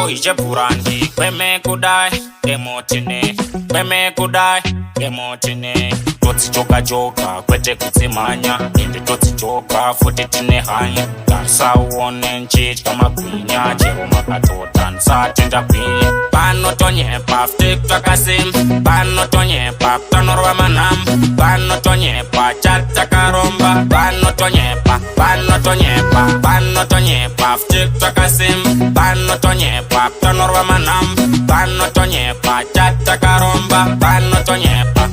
ije purandi kweme kudai emotine kweme kudai emotine todzijoka joka kwete kudzimanya ende todzijoka futi tine hanya tarisauone nchitya magwinya chero makatota nsatenda gwinya panotonyepa futi twakasimba panotonyepa tanorwa manhamba panotonyepa chatakaromba panotonyepa futi twakasimba panotonyepa tanorwa manhamba panotonyepa chatakaromba panotonyepa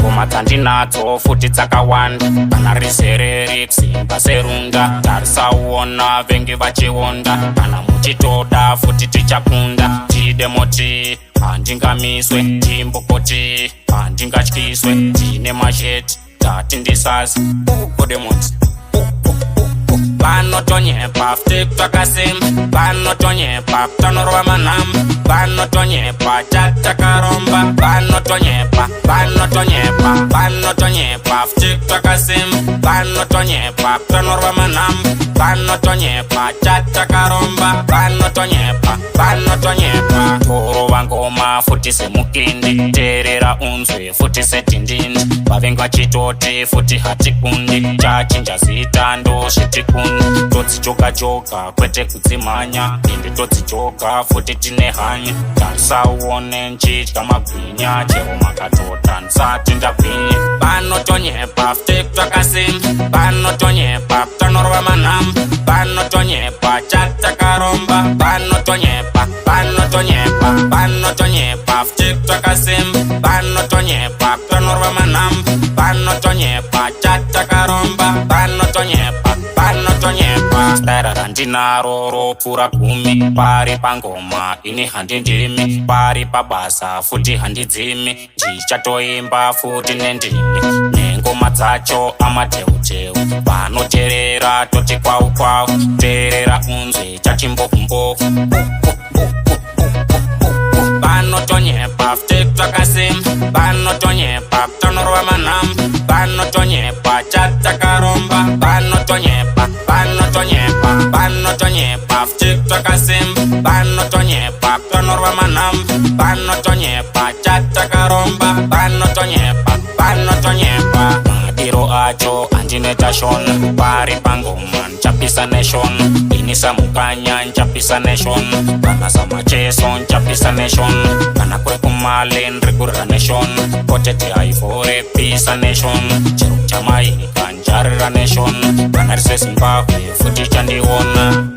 ngoma dzandinadzo futi dzakawanda kana rizereri kusimba serunda tarisauona vengi vachionda kana muchitoda futi tichakunda tidemoti handingamiswe timbokoti handingatyiswe tine masheti tatindisasi kodemoti panotonyepa futi twakasimba panotonyepa tanorwa manhamba panotonyepa chatakaromba panotonyepa futi twakasimba panotonyepa tanorwa manhamba panotonyepa chatakaromba panotonyepa torova ngoma futi semukindi teerera unzwe futi setindindi vavengi vachitoti futi hatikundi chachinja zita ndosvitikundi todzijoka kwete kudzimhanya ende todzijoka futi tine hanya tarisauone nchitya magwinya chero makatota nsati ndagwinya panotonyepa futi twakasimba panotonyepa tanorwa manhamba panotonyepa chatakaromba panotonyepa futi twakasimba panotonyepa tanorwa manhamba panotonyepa chatakaromba panotonyepa staira randinaro ropfuura 10 pari pangoma ini handindimi pari pabasa futi handidzimi ndichatoimba futi nendimi nengoma dzacho amadheuteu vanoteerera toti kwau teerera unzwe chachimbokumbofu panotonyepa futi twakasimba panotonyepa tanorwa manhamba panotonyepa chatakaromba panotonyepa futi twakasimba panotonyepa tanorwa manhamba panotonyepa chatakaromba panotonyepa madiro acho andineta shona pari pangoma nchapisa neshona inisamukanya nchapisa neshona kana samacheso nchapisa neshona kana kwekumale nrikurira neshona potete aivore pisa neshona chero chamaika njarira neshona kana risezimbabwe futi chandiona